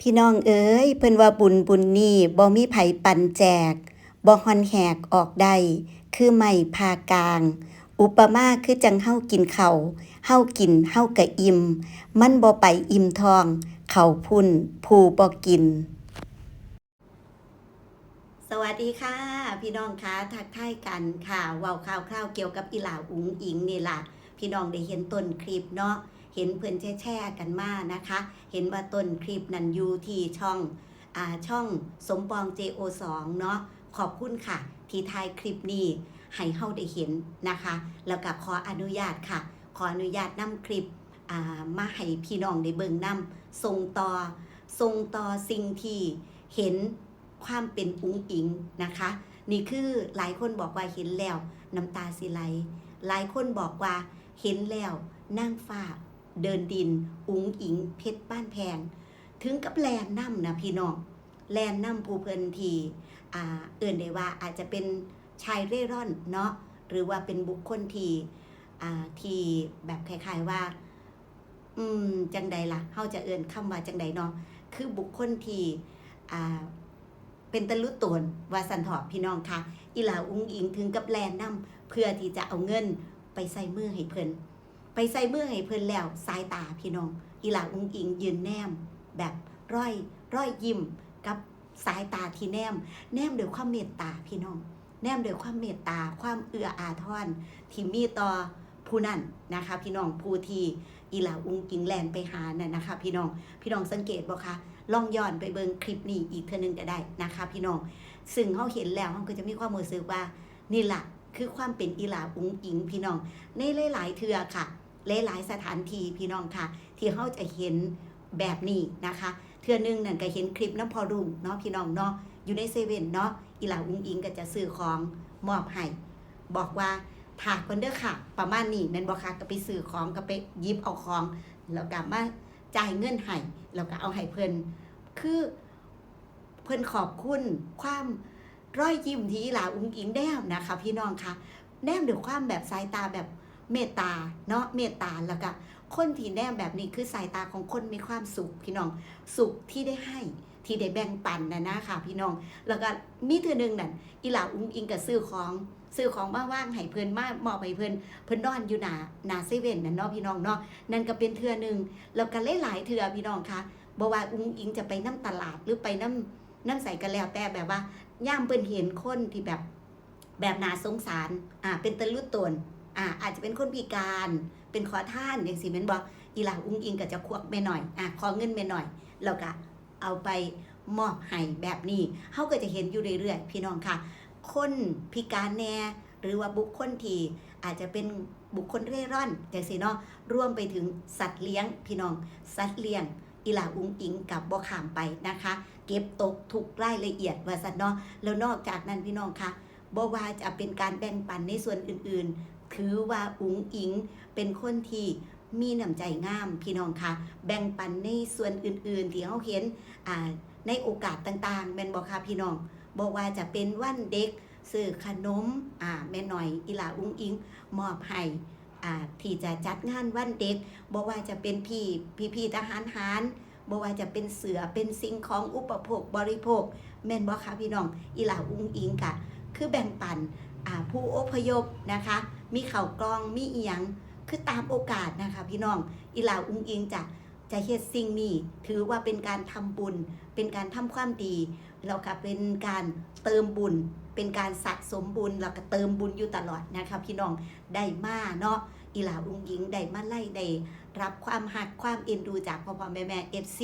พี่น้องเอ๋ยเพิ่นว่าบุญนี้บ่มีไผปันแจกบ่ฮอนแหกออกได้คือไม้พากลาง อุปมาคือจังเฮากินข้าวเฮากินเฮาก็อิ่มมันบ่ไปอิ่มท้องข้าวพุ่นผู้บ่กิน สวัสดีค่ะพี่น้องคะทักทายกันค่ะเว้าข่าวๆเกี่ยวกับอีหลาอุ๋งอิงนี่ล่ะพี่น้องได้เห็นต้นคลิปเนาะเห็นเพิ่นแชร์กันมานะคะ เห็นว่าต้นคลิปนั้นอยู่ที่ช่องสมปอง JO2 เนาะขอบคุณค่ะที่ถ่ายคลิปนี้ให้เฮาได้เห็นนะคะ แล้วก็ขออนุญาตค่ะ ขออนุญาตนำคลิปมาให้พี่น้องได้เบิ่งนำส่งต่อสิ่งที่เห็นความเป็นอุ๋งอิงนะคะ นี่คือหลายคนบอกว่าเห็นแล้วน้ำตาสิไหลหลายคนบอกว่าเห็นแล้วนางฟ้าเดินดินอุ๋งอิงเพชรบ้านแพงถึงกับแลนน้ำนะพี่น้องแลนน้ำผู้เพิ่นทีเอื่นได้ว่าอาจจะเป็นชายเร่ร่อนเนาะหรือว่าเป็นบุคคลที่แบบคล้ายๆว่าจังใดล่ะเฮาจะเอื่นคำว่าจังใดเนาะคือบุคคลที่เป็นตะลุตนว่าสันถอพี่น้องค่ะอีหลาอุ๋งอิงถึงกับแลนน้ำเพื่อที่จะเอาเงินไปใส่มือให้เพิ่นแล้วสายตาพี่น้องอีหลาอุ๋งอิงยืนแนมแบบร้อยยิ้มกับสายตาที่แนมด้วยความเมตตาพี่น้องแนมด้วยความเมตตาความเอื้ออาทรที่มีต่อผู้นั้นนะคะพี่น้องผู้ที่อีหลาอุ๋งอิงแลนไปหานั่นนะคะพี่น้องสังเกตบ่คะลองย้อนไปเบิ่งคลิปนี้อีกเทื่อนึงก็ได้นะคะพี่น้องซึ่งเฮาเห็นแล้วเฮาก็จะมีความรู้สึกว่านี่ล่ะคือความเป็นอีหลาอุ๋งอิงพี่น้องในหลายๆเทื่อค่ะหลายๆสถานที่พี่น้องค่ะที่เฮาจะเห็นแบบนี้นะคะเทื่อนึงนั่นก็เห็นคลิปน้ำพอรุ่งเนาะพี่น้องเนาะอยู่ในเซเว่นเนาะอีหลาอุ๋งอิงก็จะซื้อของมอบให้บอกว่าถากเพิ่นเด้อค่ะประมาณนี้แม่นบ่คะก็ไปซื้อของก็ไปหยิบเอาของแล้วก็มาจ่ายเงินให้แล้วก็เอาให้เพิ่นคือเพิ่นขอบคุณความร้อยยิ้มที่อีหลาอุ๋งอิงแนมนะคะพี่น้องค่ะแนมด้วยความแบบสายตาแบบเมตตาเนาะเมตตาแล้วก็คนที่แนมแบบนี้คือสายตาของคนมีความสุขพี่น้องสุขที่ได้ให้ที่ได้แบ่งปันนะค่ะพี่น้องแล้วก็มีเทื่อนึงนั่นอีหลาอุ๋งอิงก็ซื้อของมาว่างให้เพิ่นมามอบให้เพิ่นนอนอยู่หน้าเซเว่นนั่นเนาะพี่น้องเนาะนั่นก็เป็นเทื่อนึงแล้วก็หลายๆเทื่อพี่น้องค่ะบ่ว่าอุ๋งอิงจะไปน้ำตลาดหรือไปน้ำใสกันแล้วแต่แบบว่าย่ามเพิ่นเห็นคนที่แบบน่าสงสารเป็นตะลุตนอาจจะเป็นคนพิการเป็นขอทานอย่างสิแม่นบ่อีหลาอุ๋งอิงก็จะควักแม่หน่อยขอเงินแม่หน่อยแล้วก็เอาไปมอบให้แบบนี้เฮาก็จะเห็นอยู่เรื่อยๆพี่น้องค่ะคนพิการแน่หรือว่าบุคคลที่อาจจะเป็นบุคคลเร่ร่อนจังซี่เนาะรวมไปถึงสัตว์เลี้ยงพี่น้องสัตว์เลี้ยงอีหลาอุ๋งอิงกับบ่ข้ามไปนะคะเก็บตกทุกรายละเอียดว่าซั่นเนาะแล้วนอกจากนั้นพี่น้องค่ะบ่ว่าจะเป็นการแบ่งปันในส่วนอื่นๆถือว่าอุ๋งอิงเป็นคนที่มีน้ำใจงามพี่น้องค่ะแบ่งปันในส่วนอื่นๆที่เฮาเห็นในโอกาสต่างๆแม่นบ่คะพี่น้องบ่ว่าจะเป็นวันเด็กซื้อขนมแม่หน่อยอีหลาอุ๋งอิงมอบให้ที่จะจัดงานวันเด็กบ่ว่าจะเป็นพี่ทหารหารบ่ว่าจะเป็นเสือเป็นสิ่งของอุปโภคบริโภคแม่นบ่คะพี่น้องอีหลาอุ๋งอิงกะคือแบ่งปันผู้อพยพนะคะมีข้าวกล้องมีอีหยังคือตามโอกาสนะคะพี่น้องอีหลาอุ๋งอิงจะเฮ็ดสิ่งนี้ถือว่าเป็นการทำบุญเป็นการทำความดีแล้วก็เป็นการเติมบุญเป็นการสะสมบุญแล้วก็เติมบุญอยู่ตลอดนะคะพี่น้องได้มาเนาะอีหลาอุ๋งอิงได้มาไล่ได้รับความหักความเอ็นดูจากพ่อแม่FC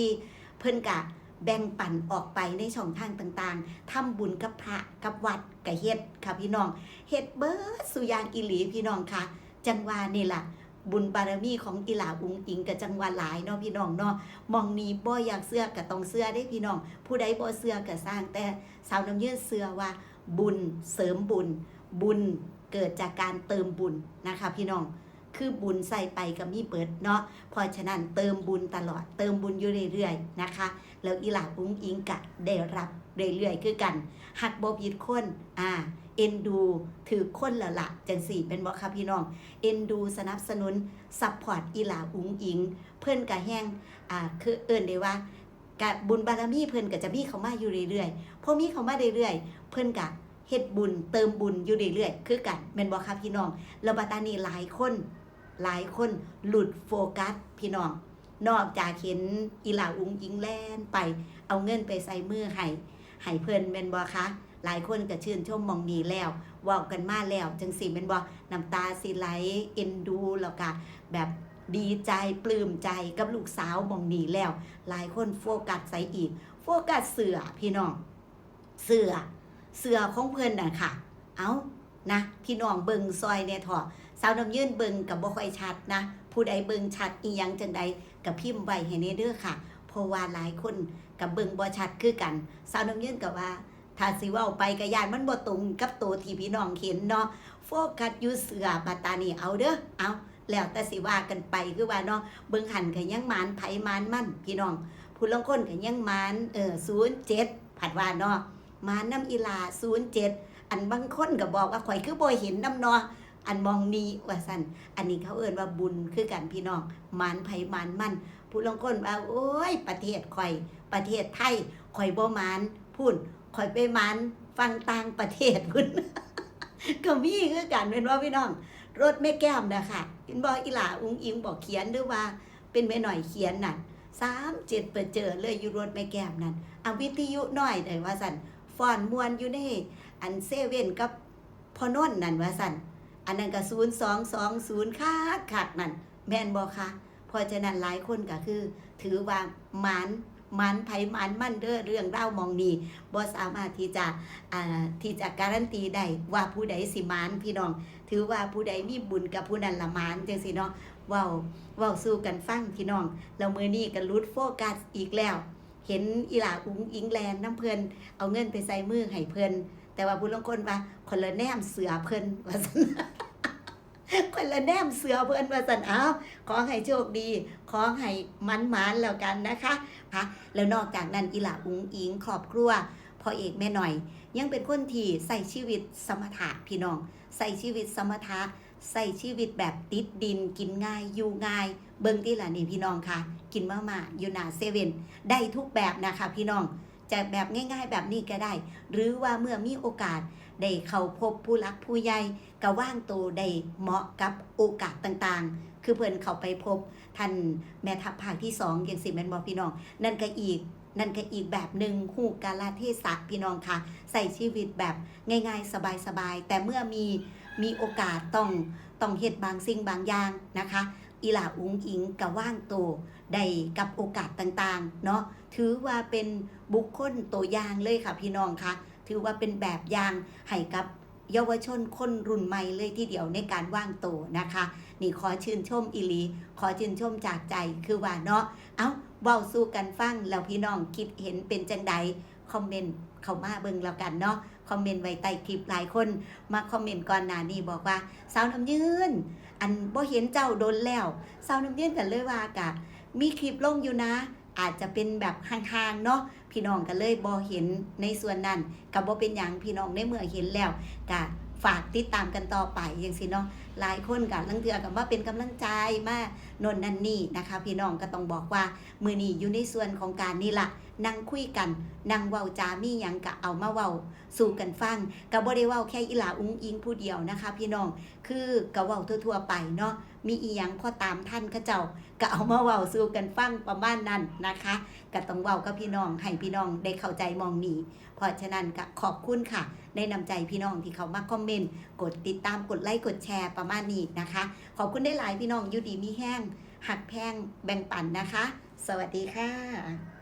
เพิ่นกะแบ่งปันออกไปในช่องทางต่างๆทำบุญกับพระกับวัดกับเฮ็ดค่ะพี่น้องเฮ็ดเบิดสุอย่างอีหลีพี่น้องค่ะจังว่านี่ล่ะบุญบารมีของอีหลาอุ๋งอิงกับจังหวะหลายเนาะพี่น้องเนาะมองนี้บ่อยากเสื้อก็ต้องเสื้อได้พี่น้องผู้ใดบ่เสื้อก็สร้างแต่สาวน้ำยืนเสื้อว่าบุญเสริมบุญเกิดจากการเติมบุญนะคะพี่น้องคือบุญใส่ไปก็มีเปิดเนาะเพราะฉะนั้นเติมบุญตลอดเติมบุญอยู่เรื่อยๆนะคะแล้วอีหลาอุ๋งอิงก็ได้รับเรื่อยๆคือกันหักบ่ผิดคนเอ็นดูถือคนละจังสี่เป็นบ่คะพี่น้องเอ็นดูสนับสนุนซัพพอร์ตอีหลาอุ๋งอิงเพิ่นก็แห้งคือเอิ้นได้ว่า กับบุญบารมีเพิ่นก็จะมีเข้ามาอยู่เรื่อยๆพอมีเข้ามาเรื่อยๆเพิ่นก็เฮ็ดบุญเติมบุญอยู่เรื่อยๆคือกันแม่นบ่ครับพี่น้องแล้วบัดนี้หลายคนหลุดโฟกัสพี่น้องนอกจากเห็นอีหลาอุ้งอิงแล่นไปเอาเงินไปใส่มือให้เพิ่นแม่นบ่คะหลายคนก็ชื่นชมมองนี้แล้วเว้ากันมาแล้วจังสิแม่นบ่น้ำตาสิไหลเอ็นดูแล้วก็แบบดีใจปลื้มใจกับลูกสาวมองนี้แล้วหลายคนโฟกัสใส่อีกโฟกัสเสื้อพี่น้องเสื้อของเพิ่นน่ะค่ะเอานะพี่น้องเบิ่งซอยเนี่ยเถาะสาวน้ำยืนเบิ่งกับบ่ค่อยชัดนะผู้ใดเบิ่งชัดอีหยังจังใดก็พิมพ์ไว้ให้แน่เด้อค่ะเพราะว่าหลายคนกับเบิ่งบ่ชัดคือกันสาวน้ำยืนก็ว่าถ้าสิเว้าไปก็ย่านมันบ่ตรงกับตัวที่พี่น้องเห็นเนาะโฟกัสอยู่เสื้อบัดตานี้เอาเด้อเอาแล้วแต่สิว่ากันไปคือว่าเนาะเบิ่งหันก็ยังหมานไผมานมั่นพี่น้องผู้ลางคนก็ยังหมาน07ผัดว่าเนาะหมานน้ำอีลา07อันบางคนก็บอกว่าข่อยคือบ่เห็นนำเนาะอันมองนี้ว่าซั่นอันนี้เขาเอิ้นว่าบุญคือกันพี่น้องหมานไผมานมั่นผู้ลางคนว่าโอ้ยประเทศข่อยประเทศไทยข่อยบ่หมานพูดข่อยไปหมานฟังต่างประเทศพุ่น ก็มีคือกันเป็นว่าพี่น้องรถแม่แก้มนะคะเห็นบอกอีหลาอุ้งอิงบอกเขียนหรือว่าเป็นแม่หน่อยเขียนนั่น37เปิดเจอเลยอยู่รถแม่แก้มนั่นเอาวิทยุหน่อยได้ว่าสั่นฟ้อนมวนอยู่ในอันเซเว่นกับพอนนนั่นว่าสั่นอันนั้นก็0220คักนั่นแม่นบ่คะเพราะฉะนั้นหลายคนก็คือถือว่าหมานไผมานมั่นเด้อเรื่องเล่ามองนี้บ่สามารถที่จะการันตีได้ว่าผู้ใดสิหมานพี่น้องถือว่าผู้ใดมีบุญกับผู้นั้นละหมานจังซี่เนาะเว้าสู้กันฟังพี่น้องแล้วมื้อนี้ก็หลุดโฟกัสอีกแล้วเห็นอีหลาอุ้งอิงแลนน้ำเพิ่นเอาเงินไปใส่มือให้เพิ่นแต่ว่าผู้ลางคนว่าคนละแนมเสือเพิ่นว่าซั่น คนละแนมเสือเพิ่นว่าซั่นอ้าวขอให้โชคดีขอให้มันๆแล้วกันนะคะแล้วนอกจากนั้นอีหลาอุ้งอิงครอบครัวพ่อเอกแม่หน่อยยังเป็นคนที่ใส่ชีวิตสมถะพี่น้องใส่ชีวิตสมถะใส่ชีวิตแบบติดดินกินง่ายอยู่ง่ายเบิ่งที่ล่ะนี่พี่น้องค่ะกินมาอยู่หน้าเซเว่นได้ทุกแบบนะคะพี่น้องจะแบบง่ายๆแบบนี้ก็ได้หรือว่าเมื่อมีโอกาสได้เข้าพบผู้หลักผู้ใหญ่ก็ว่างตัวได้เหมาะกับโอกาสต่างๆคือเพิ่นเข้าไปพบท่านแม่ทัพภาคที่2อย่างสิแม่นบ่พี่น้องนั่นก็อีกแบบหนึ่งฮู้กาลเทศะพี่น้องค่ะใส่ชีวิตแบบง่ายๆสบายๆแต่เมื่อมีโอกาสต้องเฮ็ดบางสิ่งบางอย่างนะคะอีหลาอุ้งอิงก็ว่างตัวได้กับโอกาสต่างๆเนาะถือว่าเป็นบุคคลตัวอย่างเลยค่ะพี่น้องค่ะถือว่าเป็นแบบอย่างให้กับเยาวชนคนรุ่นใหม่เลยทีเดียวในการว่างตัวนะคะนี่ขอชื่นชมอีหลีขอชื่นชมจากใจคือว่าเนาะเว้าสู้กันฟังแล้วพี่น้องคิดเห็นเป็นจังใดคอมเมนต์เข้ามาเบิ่งแล้วกันเนาะคอมเมนต์ไว้ใต้คลิปหลายคนมาคอมเมนต์ก่อนหน้านี้บอกว่าสาวน้ำยืนอันบ่เห็นเจ้าโดนแล้วสาวน้ำยืนกันเลยว่ากะมีคลิปลงอยู่นะอาจจะเป็นแบบห่างๆเนาะพี่น้องก็เลยบ่เห็นในส่วนนั้นก็บ่เป็นหยังพี่น้องในเมื่อเห็นแล้วก็ฝากติดตามกันต่อไปจังซี่เนาะหลายคนก็ลังเทื่อก็มาเป็นกำลังใจมาโน่นนั่นนี่นะคะพี่น้องก็ต้องบอกว่ามื้อนี้อยู่ในส่วนของการนี่ล่ะนั่งคุยกันนั่งเว้าจามีหยังก็เอามาเว้าสู่กันฟังก็บ่ได้เว้าแค่อีหลาอุ้งอิงผู้เดียวนะคะพี่น้องคือก็เว้าทั่วๆไปเนาะมีอีหยังพอตามท่านเขาเจ้าก็เอามาเว้าสู่กันฟังประมาณนั้นนะคะก็ต้องเว้ากับพี่น้องให้พี่น้องได้เข้าใจมองนี้เพราะฉะนั้นก็ขอบคุณค่ะในนำใจพี่น้องที่เขามาคอมเมนต์กดติดตามกดไลค์กดแชร์ประมาณนี้นะคะขอบคุณได้หลายพี่น้องอยู่ดีมีแห้งหักแพงแบ่งปันนะคะสวัสดีค่ะ